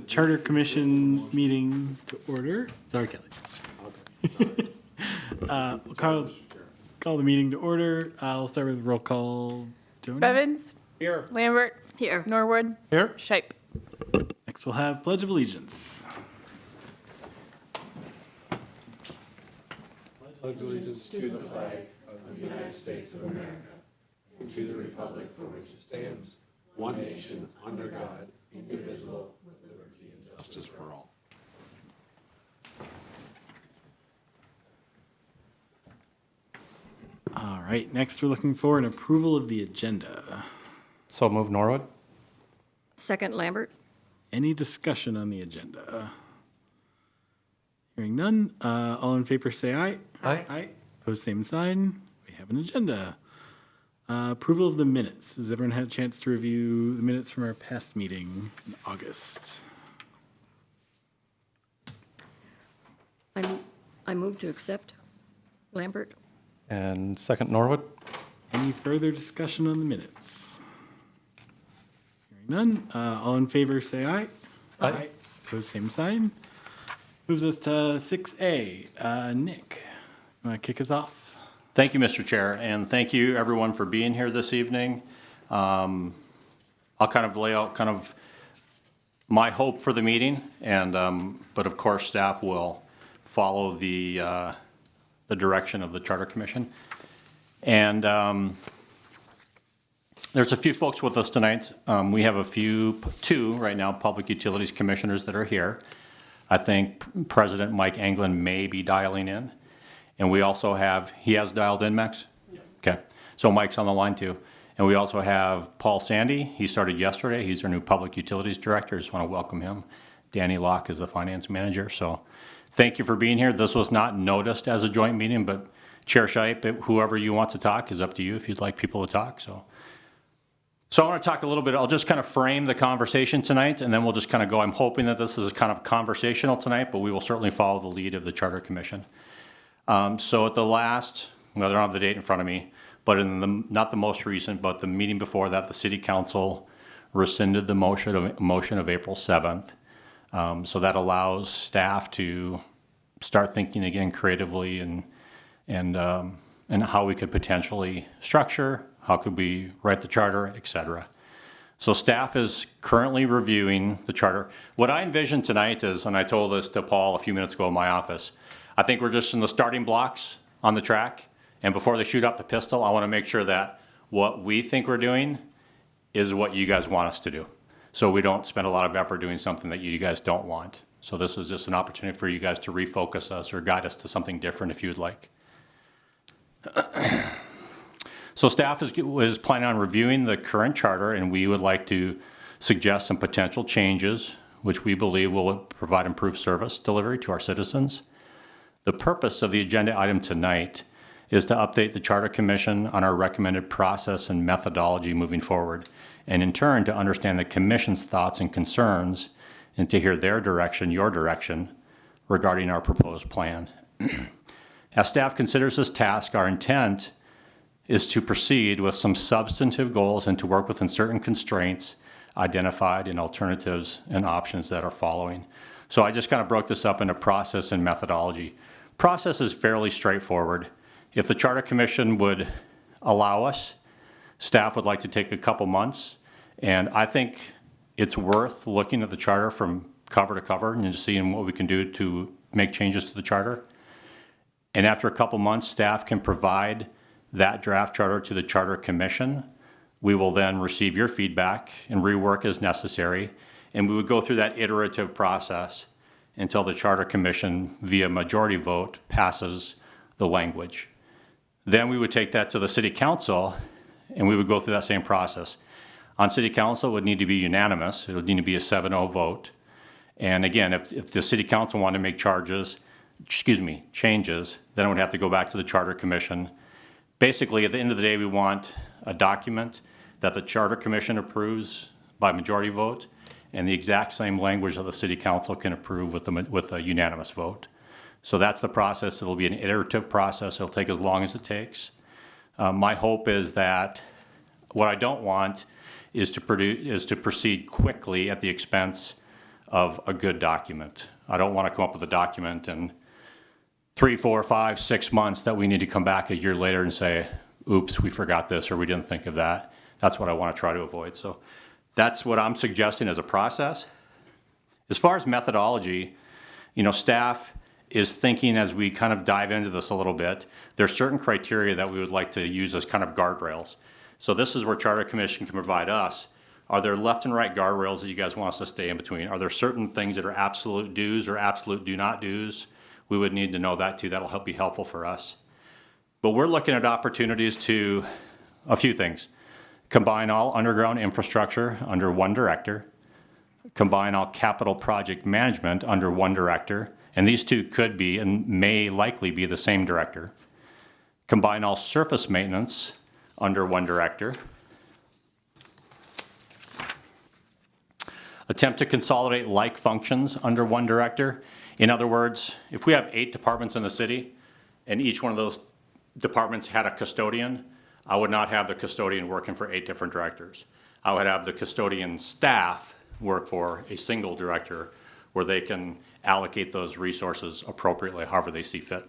Charter Commission meeting to order. Sorry, Kelly. Call the meeting to order. I'll start with roll call. Tony? Bevins. Here. Lambert. Here. Norwood. Here. Shipe. Next we'll have Pledge of Allegiance. Pledge allegiance to the flag of the United States of America and to the republic for which it stands, one nation, under God, indivisible, with liberty and justice for all. All right, next we're looking for an approval of the agenda. So move Norwood. Second, Lambert. Any discussion on the agenda? Hearing none, all in favor say aye. Aye. Aye. Opposed, same sign. We have an agenda. Approval of the minutes. Has everyone had a chance to review the minutes from our past meeting in August? I move to accept. Lambert. And second Norwood. Any further discussion on the minutes? Hearing none, all in favor say aye. Aye. Opposed, same sign. Moves us to 6A. Nick, you want to kick us off? Thank you, Mr. Chair, and thank you everyone for being here this evening. I'll kind of lay out kind of my hope for the meeting, and but of course staff will follow the direction of the Charter Commission. And there's a few folks with us tonight. We have two right now, Public Utilities Commissioners that are here. I think President Mike Anglin may be dialing in. And we also have, he has dialed in, Max? Yes. Okay, so Mike's on the line too. And we also have Paul Sandy. He started yesterday. He's our new Public Utilities Director. Just want to welcome him. Danny Locke is the Finance Manager. So thank you for being here. This was not noticed as a joint meeting, but Chair Shipe, whoever you want to talk is up to you if you'd like people to talk. So I want to talk a little bit. I'll just kind of frame the conversation tonight, and then we'll just kind of go. I'm hoping that this is kind of conversational tonight, but we will certainly follow the lead of the Charter Commission. So at the last, well, I don't have the date in front of me, but in the, not the most recent, but the meeting before that, the City Council rescinded the motion of April 7th. So that allows staff to start thinking again creatively and how we could potentially structure, how could we write the charter, et cetera. So staff is currently reviewing the charter. What I envision tonight is, and I told this to Paul a few minutes ago in my office, I think we're just in the starting blocks on the track, and before they shoot off the pistol, I want to make sure that what we think we're doing is what you guys want us to do. So we don't spend a lot of effort doing something that you guys don't want. So this is just an opportunity for you guys to refocus us or guide us to something different if you'd like. So staff is planning on reviewing the current charter, and we would like to suggest some potential changes which we believe will provide improved service delivery to our citizens. The purpose of the agenda item tonight is to update the Charter Commission on our recommended process and methodology moving forward, and in turn to understand the Commission's thoughts and concerns and to hear their direction, your direction, regarding our proposed plan. As staff considers this task, our intent is to proceed with some substantive goals and to work within certain constraints identified in alternatives and options that are following. So I just kind of broke this up into process and methodology. Process is fairly straightforward. If the Charter Commission would allow us, staff would like to take a couple months, and I think it's worth looking at the charter from cover to cover and just seeing what we can do to make changes to the charter. And after a couple months, staff can provide that draft charter to the Charter Commission. We will then receive your feedback and rework as necessary, and we would go through that iterative process until the Charter Commission, via majority vote, passes the language. Then we would take that to the City Council, and we would go through that same process. On City Council, it would need to be unanimous. It would need to be a 7-0 vote. And again, if the City Council wanted to make changes, then it would have to go back to the Charter Commission. Basically, at the end of the day, we want a document that the Charter Commission approves by majority vote, and the exact same language that the City Council can approve with a unanimous vote. So that's the process. It'll be an iterative process. It'll take as long as it takes. My hope is that what I don't want is to proceed quickly at the expense of a good document. I don't want to come up with a document in 3, 4, 5, 6 months that we need to come back a year later and say, oops, we forgot this or we didn't think of that. That's what I want to try to avoid. So that's what I'm suggesting as a process. As far as methodology, staff is thinking as we kind of dive into this a little bit, there's certain criteria that we would like to use as kind of guardrails. So this is where Charter Commission can provide us. Are there left and right guardrails that you guys want us to stay in between? Are there certain things that are absolute do's or absolute do not do's? We would need to know that too. That'll be helpful for us. But we're looking at opportunities to a few things. Combine all underground infrastructure under one director. Combine all capital project management under one director. And these two could be and may likely be the same director. Combine all surface maintenance under one director. Attempt to consolidate like functions under one director. In other words, if we have 8 departments in the city and each one of those departments had a custodian, I would not have the custodian working for 8 different directors. I would have the custodian staff work for a single director where they can allocate those resources appropriately, however they see fit.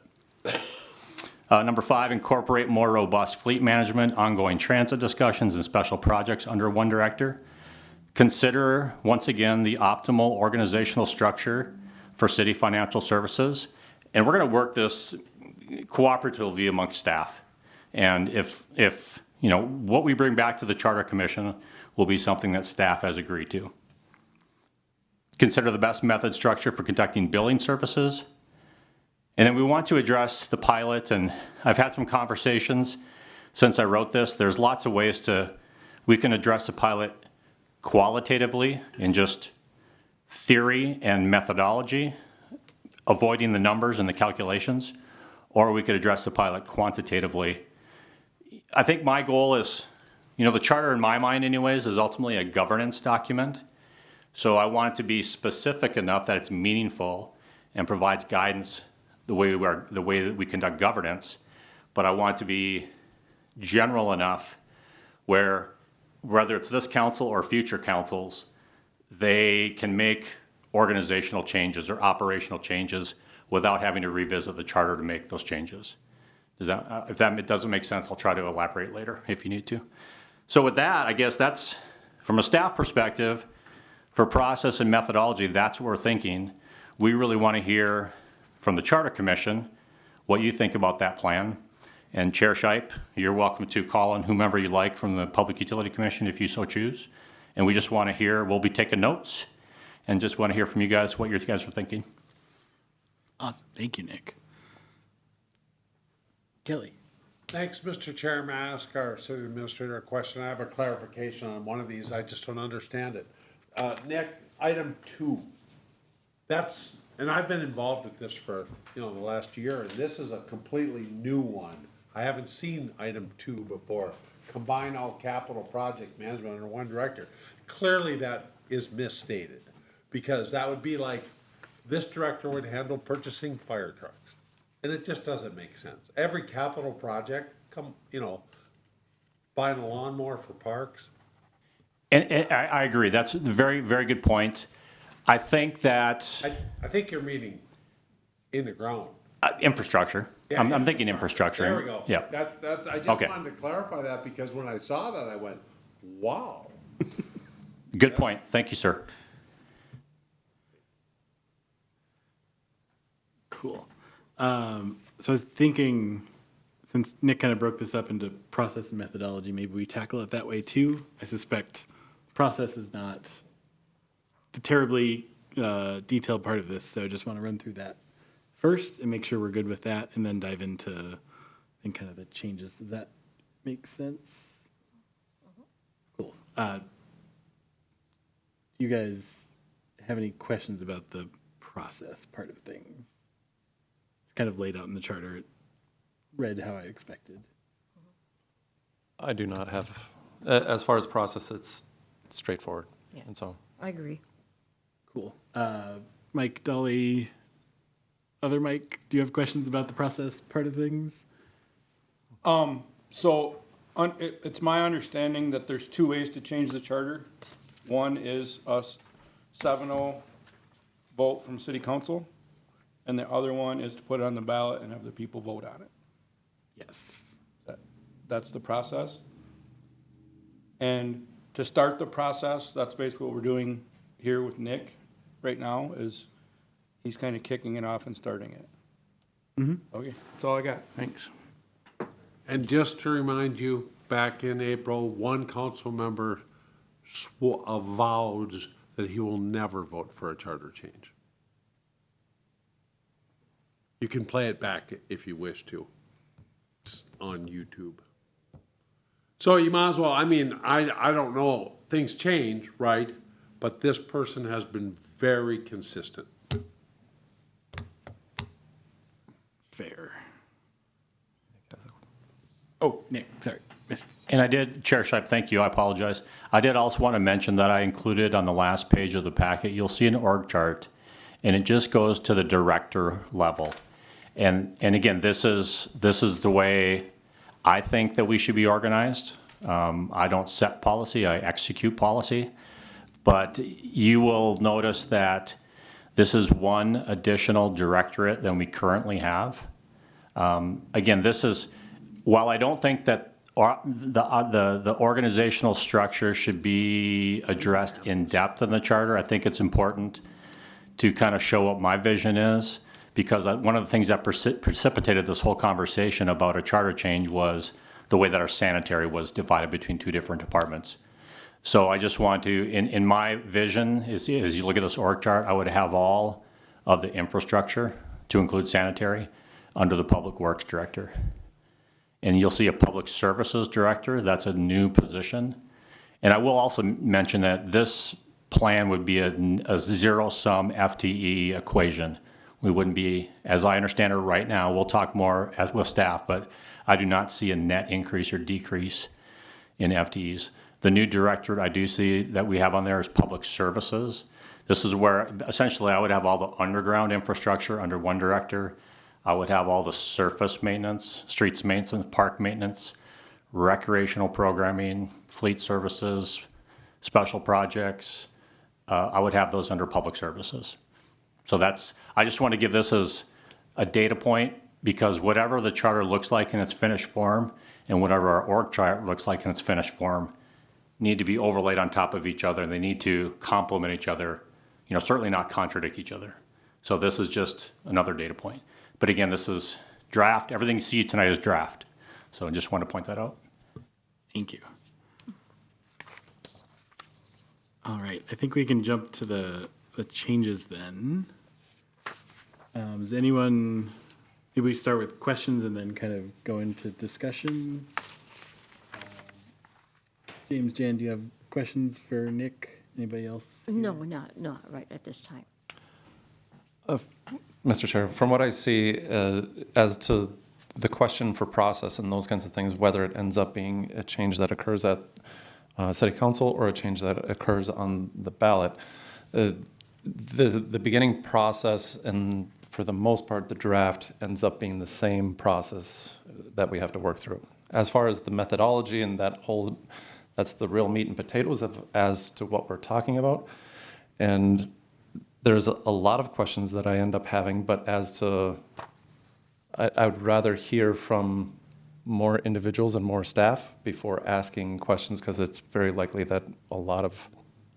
Number 5, incorporate more robust fleet management, ongoing transit discussions, and special projects under one director. Consider, once again, the optimal organizational structure for city financial services. And we're going to work this cooperatively amongst staff. And if what we bring back to the Charter Commission will be something that staff has agreed to. Consider the best method structure for conducting billing services. And then we want to address the pilot, and I've had some conversations since I wrote this. There's lots of ways we can address the pilot qualitatively in just theory and methodology, avoiding the numbers and the calculations, or we could address the pilot quantitatively. I think my goal is, the charter in my mind anyways is ultimately a governance document. So I want it to be specific enough that it's meaningful and provides guidance the way that we conduct governance, but I want it to be general enough where whether it's this council or future councils, they can make organizational changes or operational changes without having to revisit the charter to make those changes. If that doesn't make sense, I'll try to elaborate later if you need to. So with that, I guess that's, from a staff perspective, for process and methodology, that's what we're thinking. We really want to hear from the Charter Commission what you think about that plan. And Chair Shipe, you're welcome to call on whomever you like from the Public Utility Commission if you so choose. And we just want to hear, we'll be taking notes and just want to hear from you guys what you guys are thinking. Awesome. Thank you, Nick. Kelly. Thanks, Mr. Chair. May I ask our city administrator a question? I have a clarification on one of these. I just don't understand it. Nick, item 2. And I've been involved with this for, the last year, and this is a completely new one. I haven't seen item 2 before. Combine all capital project management under one director. Clearly that is misstated, because that would be like this director would handle purchasing fire trucks. And it just doesn't make sense. Every capital project, buying a lawnmower for parks. And I agree. That's a very, very good point. I think that I think you're meaning in the ground. Infrastructure. Yeah, I'm thinking infrastructure. There we go. Yeah. I just Okay. wanted to clarify that, because when I saw that, I went, wow. Good point. Thank you, sir. Cool. So I was thinking, since Nick kind of broke this up into process and methodology, maybe we tackle it that way too. I suspect process is not the terribly detailed part of this, so I just want to run through that first and make sure we're good with that, and then dive into, I think, kind of the changes. Does that make sense? Cool. Do you guys have any questions about the process part of things? It's kind of laid out in the charter. It read how I expected. I do not have, as far as process, it's straightforward. Yeah. And so, I agree. Cool. Mike, Dolly, other Mike, do you have questions about the process part of things? It's my understanding that there's 2 ways to change the charter. One is us 7-0 vote from city council, and the other one is to put it on the ballot and have the people vote on it. Yes. That's the process. And to start the process, that's basically what we're doing here with Nick right now, is he's kind of kicking it off and starting it. Okay, that's all I got. Thanks. And just to remind you, back in April, one council member avowed that he will never vote for a charter change. You can play it back if you wish to. It's on YouTube. So you might as well, I mean, I don't know, things change, right? But this person has been very consistent. Fair. Oh, Nick, sorry. Missed. And I did, Chair Shipe, thank you, I apologize. I did also want to mention that I included on the last page of the packet, you'll see an org chart, and it just goes to the director level. And again, this is the way I think that we should be organized. I don't set policy, I execute policy. But you will notice that this is one additional directorate than we currently have. Again, this is, while I don't think that the organizational structure should be addressed in depth in the charter, I think it's important to kind of show what my vision is, because one of the things that precipitated this whole conversation about a charter change was the way that our sanitary was divided between two different departments. So I just want to, in my vision, as you look at this org chart, I would have all of the infrastructure, to include sanitary, under the Public Works Director. And you'll see a Public Services Director, that's a new position. And I will also mention that this plan would be a zero-sum FTE equation. We wouldn't be, as I understand it right now, we'll talk more with staff, but I do not see a net increase or decrease in FTEs. The new directorate I do see that we have on there is Public Services. This is where essentially I would have all the underground infrastructure under one director. I would have all the surface maintenance, streets maintenance, park maintenance, recreational programming, fleet services, special projects. I would have those under Public Services. So I just want to give this as a data point, because whatever the charter looks like in its finished form and whatever our org chart looks like in its finished form need to be overlaid on top of each other, and they need to complement each other, certainly not contradict each other. So this is just another data point. But again, this is draft. Everything you see tonight is draft. So I just want to point that out. Thank you. All right, I think we can jump to the changes then. Does anyone, maybe we start with questions and then kind of go into discussion? James, Jan, do you have questions for Nick? Anybody else? No, not right at this time. Mr. Chair, from what I see, as to the question for process and those kinds of things, whether it ends up being a change that occurs at City Council or a change that occurs on the ballot, the beginning process and for the most part the draft ends up being the same process that we have to work through. As far as the methodology and that's the real meat and potatoes as to what we're talking about. And there's a lot of questions that I end up having, but as to, I would rather hear from more individuals and more staff before asking questions, because it's very likely that a lot of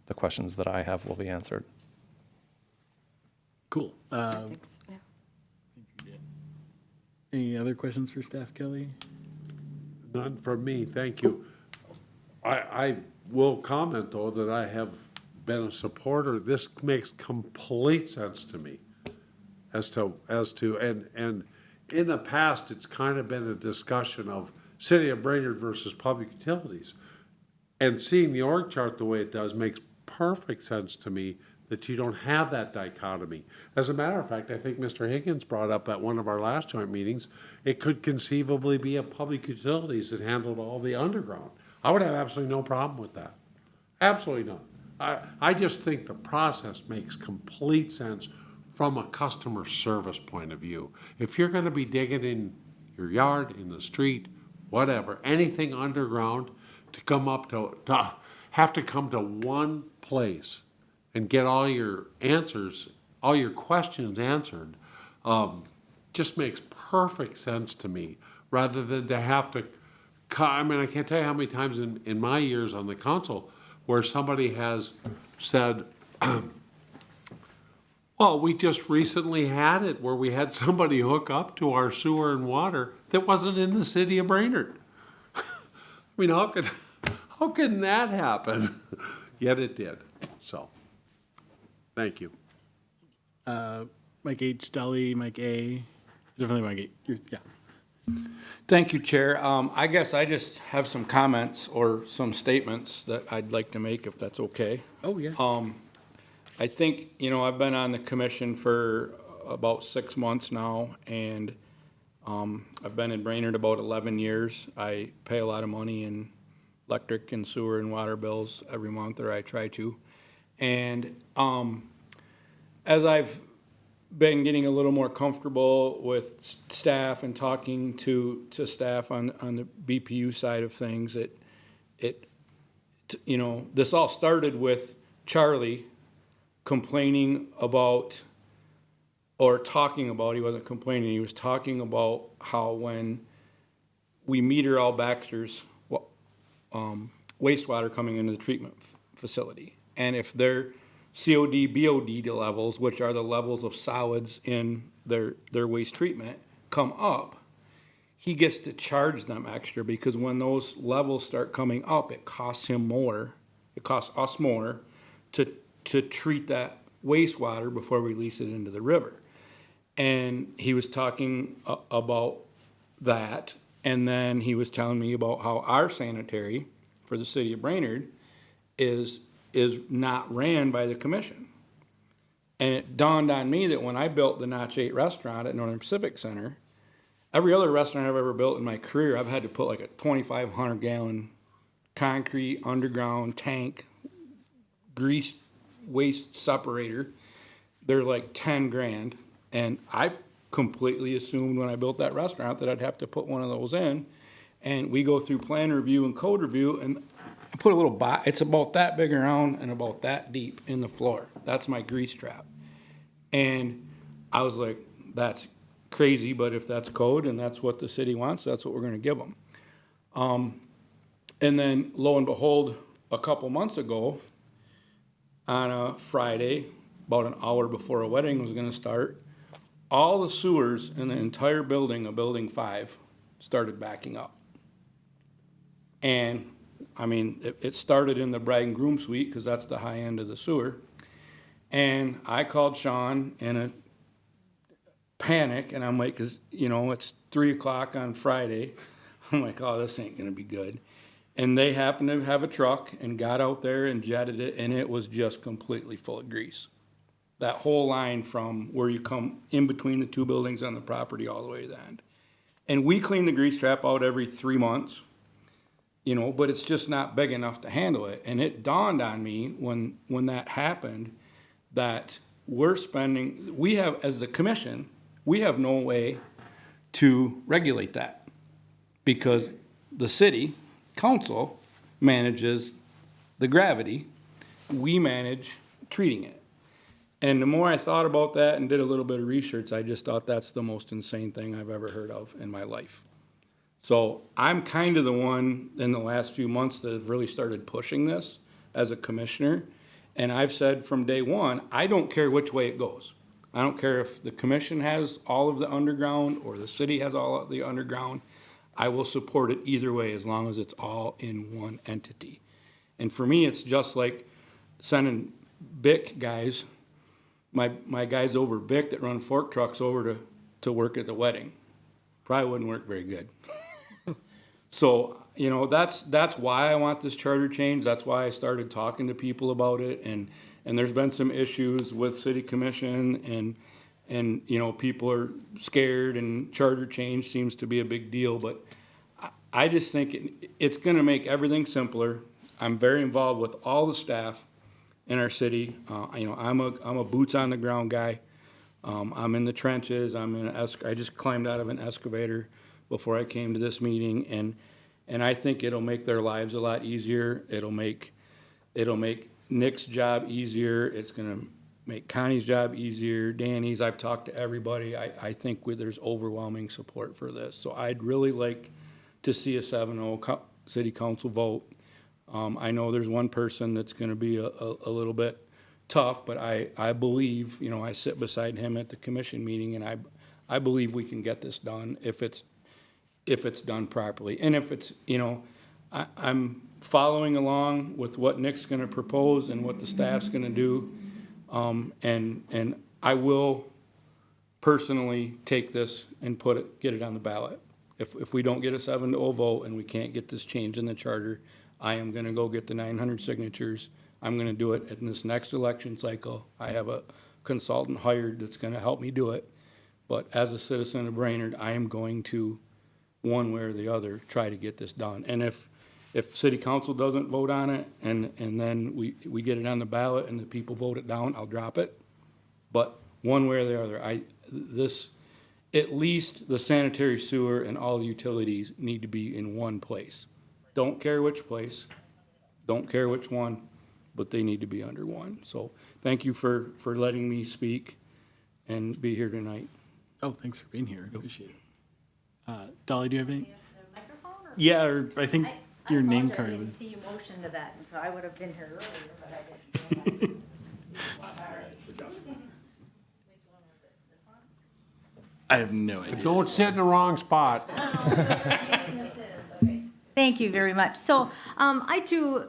the questions that I have will be answered. Cool. Thanks. Yeah. Any other questions for staff, Kelly? None from me, thank you. I will comment, though, that I have been a supporter. This makes complete sense to me as to and in the past, it's kind of been a discussion of City of Brainerd versus public utilities. And seeing the org chart the way it does makes perfect sense to me, that you don't have that dichotomy. As a matter of fact, I think Mr. Higgins brought up at one of our last joint meetings, it could conceivably be a public utilities that handled all the underground. I would have absolutely no problem with that. Absolutely none. I just think the process makes complete sense from a customer service point of view. If you're going to be digging in your yard, in the street, whatever, anything underground, to come up to have to come to one place and get all your answers all your questions answered, just makes perfect sense to me, rather than to have to, I mean, I can't tell you how many times in my years on the council where somebody has said, well, we just recently had it where we had somebody hook up to our sewer and water that wasn't in the city of Brainerd. I mean, how can that happen? Yet it did. So, thank you. Mike H, Dolly, Mike A, definitely Mike A. Yeah. Thank you, Chair. I guess I just have some comments or some statements that I'd like to make, if that's okay. Oh, yeah. I think, I've been on the commission for about 6 months now, and I've been in Brainerd about 11 years. I pay a lot of money in electric and sewer and water bills every month, or I try to. And as I've been getting a little more comfortable with staff and talking to staff on the BPU side of things, this all started with Charlie complaining about, or talking about, he wasn't complaining, he was talking about how when we meter all Baxter's wastewater coming into the treatment facility, and if their COD, BOD levels, which are the levels of solids in their waste treatment, come up, he gets to charge them extra, because when those levels start coming up, it costs him more, it costs us more to treat that wastewater before we release it into the river. And he was talking about that, and then he was telling me about how our sanitary for the city of Brainerd is not ran by the commission. And it dawned on me that when I built the Notch 8 restaurant at Northern Pacific Center, every other restaurant I've ever built in my career, I've had to put like a 2,500 gallon concrete underground tank, grease waste separator. They're like 10 grand. And I've completely assumed when I built that restaurant that I'd have to put one of those in. And we go through plan review and code review, and I put a little it's about that big around and about that deep in the floor. That's my grease trap. And I was like, that's crazy, but if that's code and that's what the city wants, that's what we're gonna give them. And then lo and behold, a couple months ago, on a Friday, about an hour before a wedding was gonna start, all the sewers in the entire building of Building 5 started backing up. And, I mean, it started in the bride and groom suite, because that's the high end of the sewer. And I called Sean in a panic, and I'm like, cause, it's 3 o'clock on Friday. I'm like, oh, this ain't gonna be good. And they happened to have a truck and got out there and jetted it, and it was just completely full of grease. That whole line from where you come in between the two buildings on the property all the way to the end. And we clean the grease trap out every 3 months, but it's just not big enough to handle it. And it dawned on me when that happened that we have, as the commission, we have no way to regulate that, because the city council manages the gravity, we manage treating it. And the more I thought about that and did a little bit of research, I just thought that's the most insane thing I've ever heard of in my life. So I'm kind of the one in the last few months that have really started pushing this as a commissioner. And I've said from day one, I don't care which way it goes. I don't care if the commission has all of the underground or the city has all of the underground. I will support it either way, as long as it's all in one entity. And for me, it's just like sending BIC guys, my guys over BIC that run fork trucks over to work at the wedding. Probably wouldn't work very good. So, that's why I want this charter change. That's why I started talking to people about it. And there's been some issues with city commission, and people are scared, and charter change seems to be a big deal. But I just think it's going to make everything simpler. I'm very involved with all the staff in our city. I'm a boots on the ground guy. I'm in the trenches. I just climbed out of an excavator before I came to this meeting, and I think it'll make their lives a lot easier. It'll make Nick's job easier. It's gonna make Connie's job easier, Danny's. I've talked to everybody. I think there's overwhelming support for this. So I'd really like to see a 7-0 city council vote. I know there's one person that's gonna be a little bit tough, but I believe, you know, I sit beside him at the commission meeting, and I believe we can get this done if it's done properly. And if it's, you know, I'm following along with what Nick's gonna propose and what the staff's gonna do. And I will personally take this and get it on the ballot. If we don't get a 7-0 vote and we can't get this change in the charter, I am gonna go get the 900 signatures. I'm gonna do it in this next election cycle. I have a consultant hired that's gonna help me do it. But as a citizen of Brainerd, I am going to, one way or the other, try to get this done. And if city council doesn't vote on it and then we get it on the ballot and the people vote it down, I'll drop it. But one way or the other, at least the sanitary sewer and all the utilities need to be in one place. Don't care which place, don't care which one, but they need to be under one. So thank you for letting me speak and be here tonight. Oh, thanks for being here. Appreciate it. Dolly, do you have any? The microphone, or? Yeah, or I think your name I card didn't was. see you motion to that, and so I would have been here earlier, but I didn't. I have no idea. Don't sit in the wrong spot. Thank you very much. So I too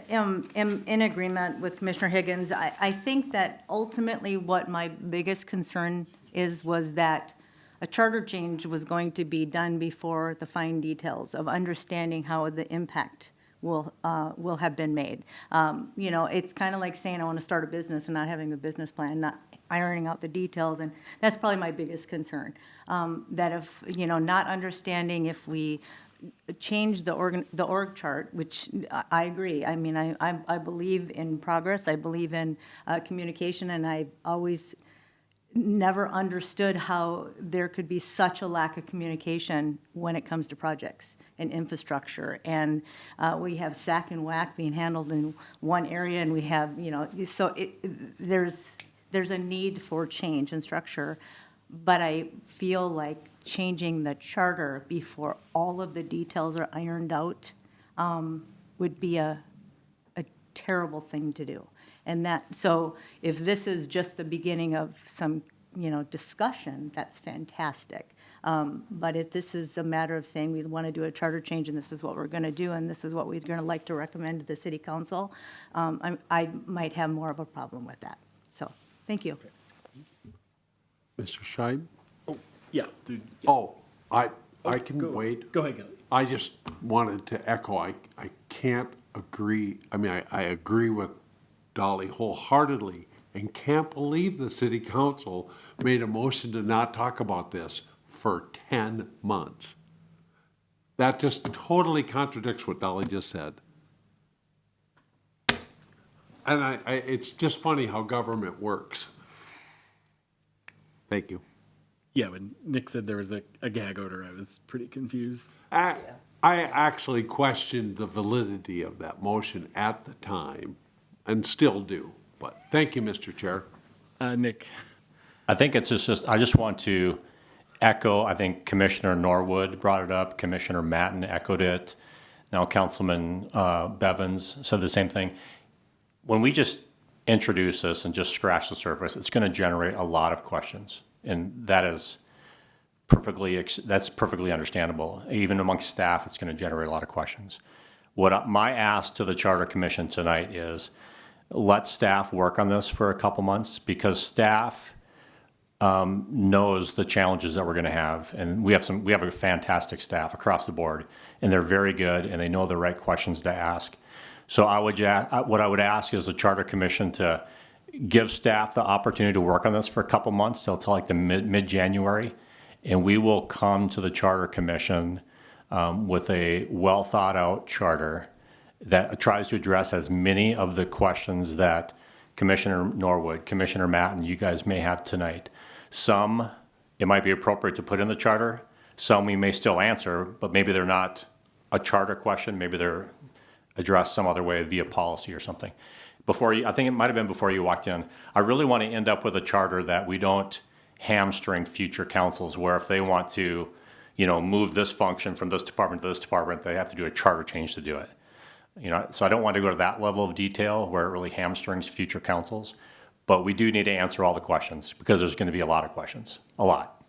am in agreement with Commissioner Higgins. I think that ultimately what my biggest concern was that a charter change was going to be done before the fine details of understanding how the impact will have been made. You know, it's kind of like saying I want to start a business and not having a business plan, not ironing out the details, and that's probably my biggest concern. That if, you know, not understanding if we change the org chart, which I agree. I mean, I believe in progress. I believe in communication, and I always never understood how there could be such a lack of communication when it comes to projects and infrastructure. And we have SAC and WAC being handled in one area, and we have, you know, so there's a need for change in structure. But I feel like changing the charter before all of the details are ironed out would be a terrible thing to do. And so if this is just the beginning of some, you know, discussion, that's fantastic. But if this is a matter of saying we want to do a charter change and this is what we're going to do and this is what we're going to like to recommend to the city council, I might have more of a problem with that. So, thank you. Mr. Scheib? Yeah, dude. Oh, I can wait. Go ahead, Kelly. I just wanted to echo, I can't agree, I mean, I agree with Dolly wholeheartedly and can't believe the city council made a motion to not talk about this for 10 months. That just totally contradicts what Dolly just said. And it's just funny how government works. Thank you. Yeah, when Nick said there was a gag order, I was pretty confused. I actually questioned the validity of that motion at the time and still do. But thank you, Mr. Chair. Nick. I think it's just, I just want to echo, I think Commissioner Norwood brought it up, Commissioner Matten echoed it. Now Councilman Bevins said the same thing. When we just introduce this and just scratch the surface, it's going to generate a lot of questions. And that is that's perfectly understandable. Even amongst staff, it's going to generate a lot of questions. My ask to the Charter Commission tonight is let staff work on this for a couple months, because staff knows the challenges that we're going to have. And we have a fantastic staff across the board, and they're very good, and they know the right questions to ask. So what I would ask is the Charter Commission to give staff the opportunity to work on this for a couple months till like the mid-January, and we will come to the Charter Commission with a well-thought-out charter that tries to address as many of the questions that Commissioner Norwood, Commissioner Matten, you guys may have tonight. Some, it might be appropriate to put in the charter. Some we may still answer, but maybe they're not a charter question. Maybe they're addressed some other way via policy or something. before you, I think it might have been before you walked in, I really want to end up with a charter that we don't hamstring future councils where if they want to, move this function from this department to this department, they have to do a charter change to do it. So I don't want to go to that level of detail where it really hamstrings future councils, but we do need to answer all the questions because there's going to be a lot of questions, a lot.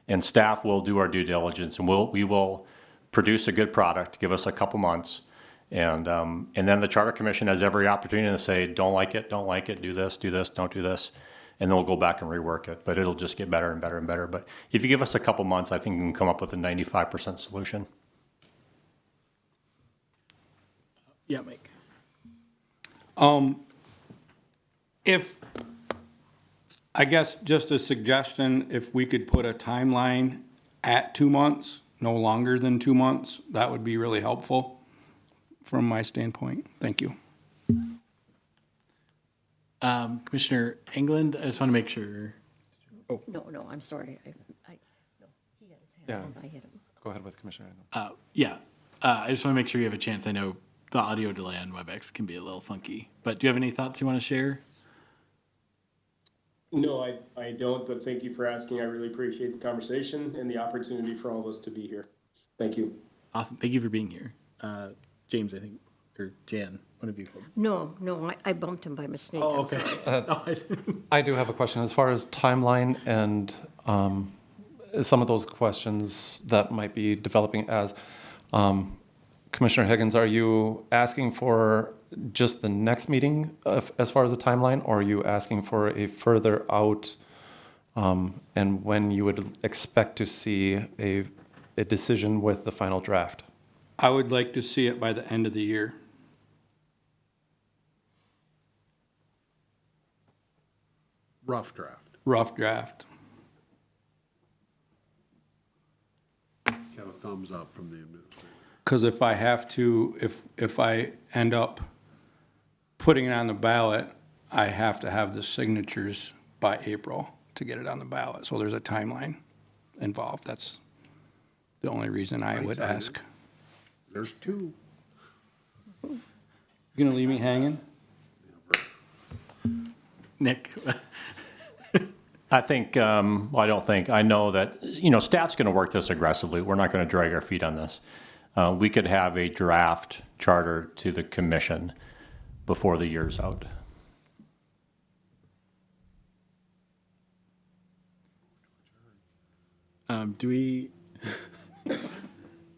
And staff will do our due diligence, and we will produce a good product, give us a couple months, and then the Charter Commission has every opportunity to say, don't like it, do this, don't do this, and then we'll go back and rework it, but it'll just get better and better and better. But if you give us a couple months, I think we can come up with a 95% solution. Yeah, Mike. If, I guess, just a suggestion, if we could put a timeline at 2 months, no longer than 2 months, that would be really helpful from my standpoint. Thank you. Commissioner England, I just want to make sure. No, I'm sorry. No, he had his hand Yeah. down, I hit him. Go ahead with Commissioner. I just want to make sure you have a chance. I know the audio delay on WebEx can be a little funky, but do you have any thoughts you want to share? No, I don't, but thank you for asking. I really appreciate the conversation and the opportunity for all of us to be here. Thank you. Awesome. Thank you for being here. James, I think, or Jan, one of you. No, I bumped him by mistake. Oh, I'm okay. sorry. I do have a question as far as timeline and some of those questions that might be developing as Commissioner Higgins, are you asking for just the next meeting as far as the timeline, or are you asking for a further out and when you would expect to see a decision with the final draft? I would like to see it by the end of the year. Rough draft. Rough draft. Got a thumbs up from the administrator. Because if I have to, if I end up putting it on the ballot, I have to have the signatures by April to get it on the ballot. So there's a timeline involved. That's the only reason I would Right-sided. ask. There's two. You gonna leave me hanging? Nick, I think, well, I don't think, I know that, staff's going to work this aggressively. We're not going to drag our feet on this. We could have a draft charter to the commission before the year's out.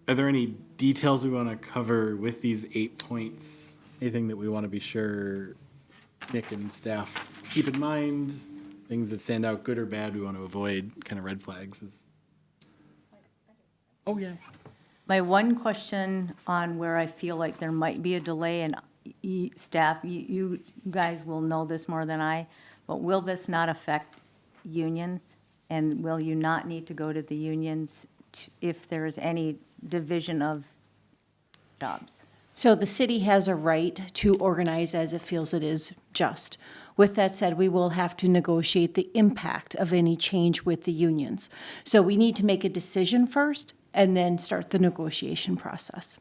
are there any details we want to cover with these 8 points? Anything that we want to be sure Nick and staff keep in mind? Things that stand out, good or bad, we want to avoid, kind of red flags? Oh, yeah. My one question on where I feel like there might be a delay, and staff, you guys will know this more than I, but will this not affect unions? And will you not need to go to the unions if there is any division of jobs? So the city has a right to organize as it feels it is just. With that said, we will have to negotiate the impact of any change with the unions. So we need to make a decision first and then start the negotiation process.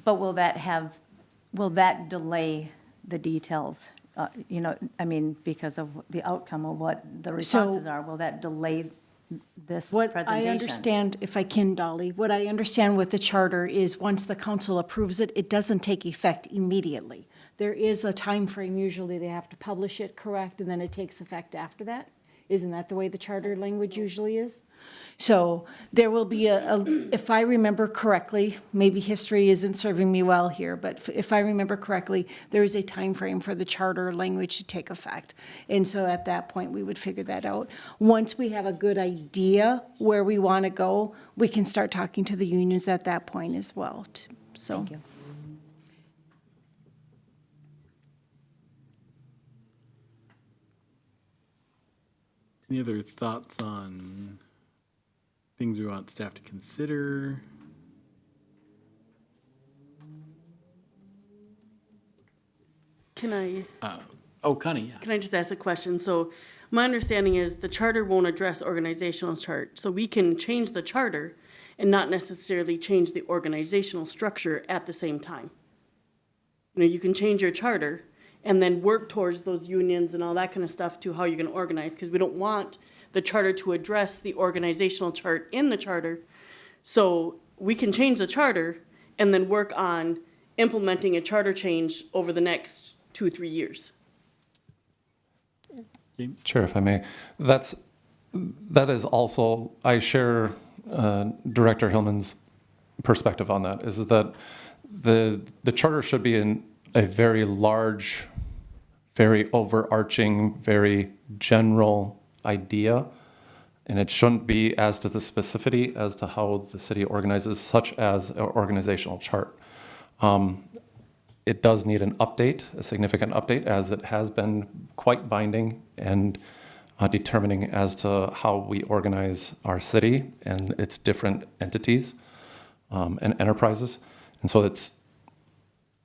But will that delay the details? Because of the outcome of what the responses are, will that delay this What presentation? I understand, if I can, Dolly, what I understand with the charter is once the council approves it, it doesn't take effect immediately. There is a time frame. Usually they have to publish it, correct, and then it takes effect after that? Isn't that the way the charter language usually is? So there will be if I remember correctly, maybe history isn't serving me well here, but if I remember correctly, there is a time frame for the charter language to take effect. And so at that point, we would figure that out. Once we have a good idea where we want to go, we can start talking to the unions at that point as well. So. Thank you. Any other thoughts on things we want staff to consider? Can I Connie, yeah. can I just ask a question? So my understanding is the charter won't address organizational chart. So we can change the charter and not necessarily change the organizational structure at the same time. you can change your charter and then work towards those unions and all that kind of stuff to how you're going to organize, because we don't want the charter to address the organizational chart in the charter. So we can change the charter and then work on implementing a charter change over the next 2-3 years. Chair, if I may, that is also, I share Director Hillman's perspective on that, is that the charter should be in a very large, very overarching, very general idea, and it shouldn't be as to the specificity as to how the city organizes, such as an organizational chart. It does need an update, a significant update, as it has been quite binding and determining as to how we organize our city and its different entities and enterprises. And so it's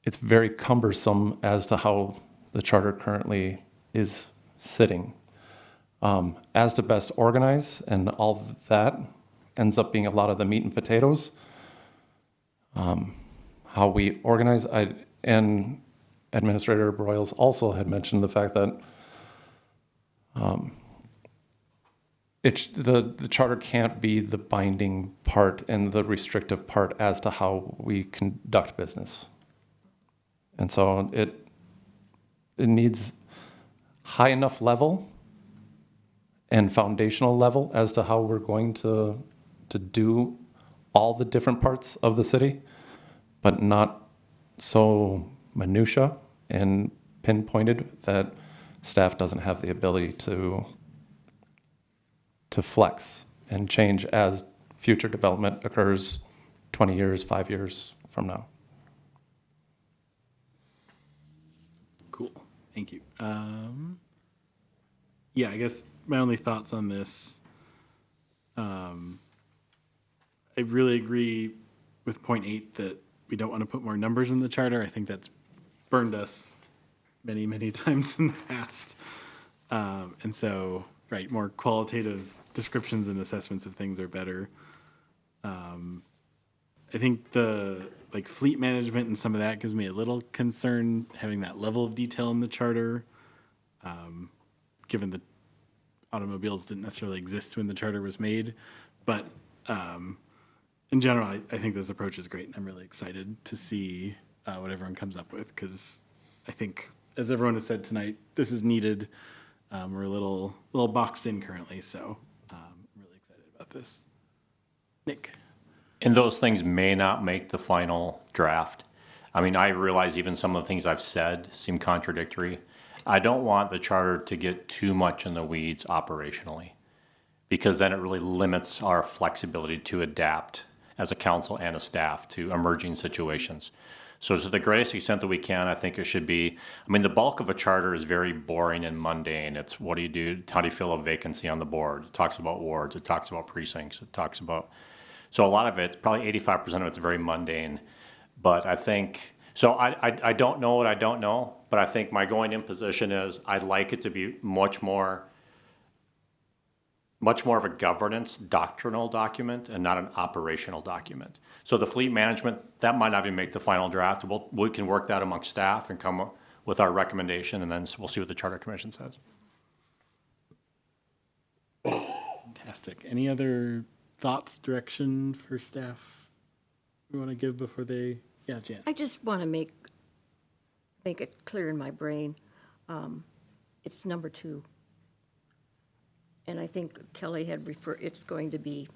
very cumbersome as to how the charter currently is sitting. As to best organize and all that ends up being a lot of the meat and potatoes. How we organize, and Administrator Broyles also had mentioned the fact that the charter can't be the binding part and the restrictive part as to how we conduct business. And so it needs high enough level and foundational level as to how we're going to do all the different parts of the city, but not so minutia and pinpointed that staff doesn't have the ability to flex and change as future development occurs 20 years, 5 years from now. Cool. Thank you. Yeah, I guess my only thoughts on this, I really agree with point 8 that we don't want to put more numbers in the charter. I think that's burned us many, many times in the past. And so, right, more qualitative descriptions and assessments of things are better. I think the fleet management and some of that gives me a little concern, having that level of detail in the charter, given that automobiles didn't necessarily exist when the charter was made. But in general, I think this approach is great, and I'm really excited to see what everyone comes up with, because I think, as everyone has said tonight, this is needed. We're a little boxed in currently, so I'm really excited about this. Nick? And those things may not make the final draft. I mean, I realize even some of the things I've said seem contradictory. I don't want the charter to get too much in the weeds operationally, because then it really limits our flexibility to adapt as a council and a staff to emerging situations. So to the greatest extent that we can, I think it should be, I mean, the bulk of a charter is very boring and mundane. It's what do you do, how do you fill a vacancy on the board? It talks about wards, it talks about precincts, it talks about, so a lot of it, probably 85% of it's very mundane. But I think, so I don't know what I don't know, but I think my going in position is I'd like it to be much more of a governance doctrinal document and not an operational document. So the fleet management, that might not even make the final draft. We can work that amongst staff and come up with our recommendation, and then we'll see what the Charter Commission says. Fantastic. Any other thoughts, direction for staff we want to give before they, yeah, Jan? I just want to make it clear in my brain. It's number 2. And I think Kelly had referred, it's going to be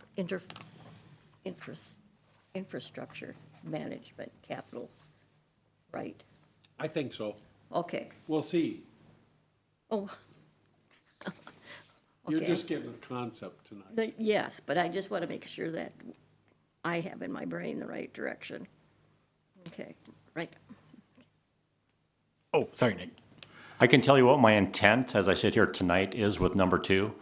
infrastructure management capital, right? I think so. Okay. We'll see. Oh. You're Okay. just getting a concept tonight. Yes, but I just want to make sure that I have in my brain the right direction. Okay, right. Oh, sorry, Nick. I can tell you what my intent as I sit here tonight is with number 2.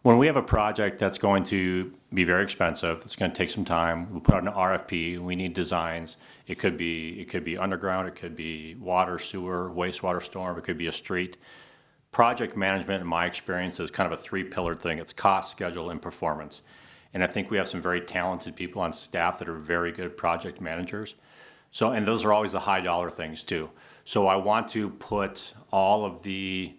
When we have a project that's going to be very expensive, it's going to take some time, we put out an RFP, we need designs. It could be underground, it could be water, sewer, wastewater storm, it could be a street. Project management, in my experience, is kind of a 3-pillared thing. It's cost, schedule, and performance. And I think we have some very talented people on staff that are very good project managers. So, and those are always the high dollar things too. So I want to put all of the,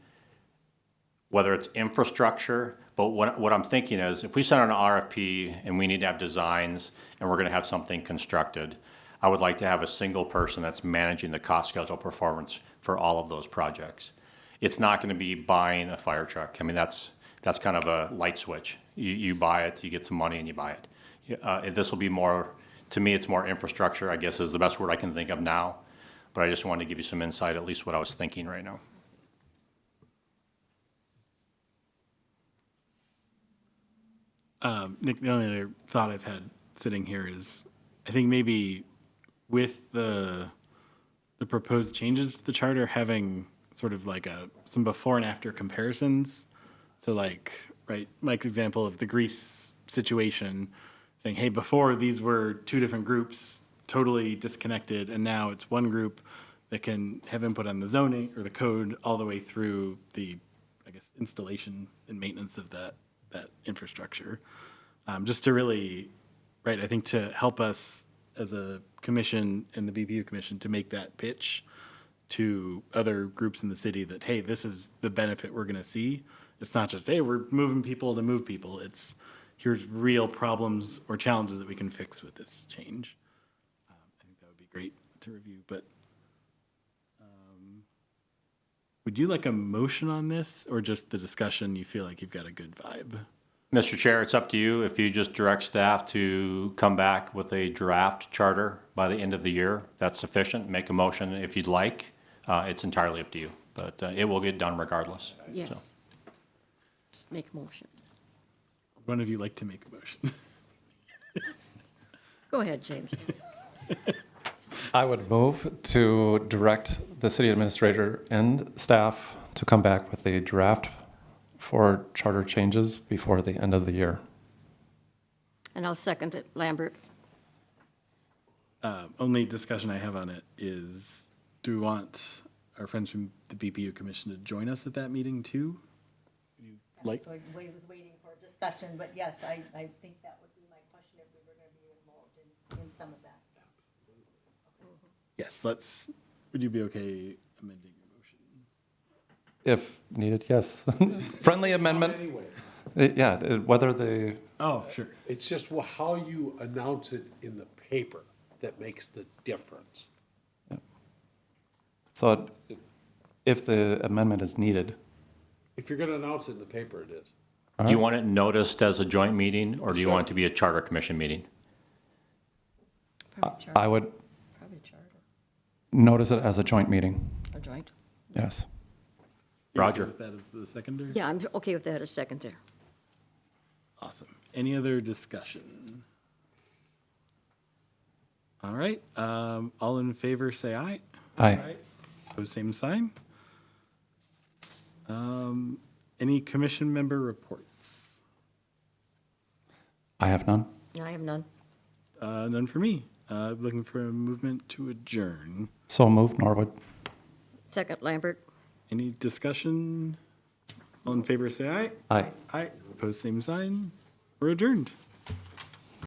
whether it's infrastructure, but what I'm thinking is if we send out an RFP and we need to have designs and we're gonna have something constructed, I would like to have a single person that's managing the cost schedule performance for all of those projects. It's not gonna be buying a fire truck. I mean, that's kind of a light switch. You buy it, you get some money and you buy it. This will be more, to me, it's more infrastructure, I guess is the best word I can think of now. But I just wanted to give you some insight, at least what I was thinking right now. Nick, the only other thought I've had sitting here is, I think maybe with the proposed changes to the charter, having sort of like some before and after comparisons. So like, right, Mike's example of the Greece situation, saying, hey, before these were two different groups, totally disconnected, and now it's one group that can have input on the zoning or the code all the way through the, I guess, installation and maintenance of that infrastructure. Just to really, right, I think to help us as a commission and the BPU commission to make that pitch to other groups in the city that, hey, this is the benefit we're going to see. It's not just, hey, we're moving people to move people. It's here's real problems or challenges that we can fix with this change. I think that would be great to review. But would you like a motion on this or just the discussion? You feel like you've got a good vibe? Mr. Chair, it's up to you. If you just direct staff to come back with a draft charter by the end of the year, that's sufficient. Make a motion if you'd like. It's entirely up to you, but it will get done regardless. Yes. So. Just make a motion. One of you like to make a motion? Go ahead, James. I would move to direct the city administrator and staff to come back with a draft for charter changes before the end of the year. And I'll second it. Lambert? Only discussion I have on it is, do we want our friends from the BPU Commission to join us at that meeting too? Like, So I was waiting for a discussion, but yes, I think that would be my question, if we were going to be involved in some of that. yes, would you be okay amending your motion? If needed, yes. Friendly amendment. Anyway, Yeah, whether they, Oh, sure. it's just how you announce it in the paper that makes the difference. so if the amendment is needed. If you're gonna announce it in the paper, it is. Do you want it noticed as a joint meeting or do you want it to be a charter commission meeting? I would Probably charter notice it as a joint meeting, or joint. yes. Roger. That is the seconder? Yeah, I'm okay with that as seconder. Awesome. Any other discussion? All right, all in favor, say aye. Aye. Pose same sign. Any commission member reports? I have none. I have none. None for me. Looking for a movement to adjourn. So moved, Norwood. Second, Lambert? Any discussion? All in favor, say aye. Aye. Aye. Pose same sign. We're adjourned.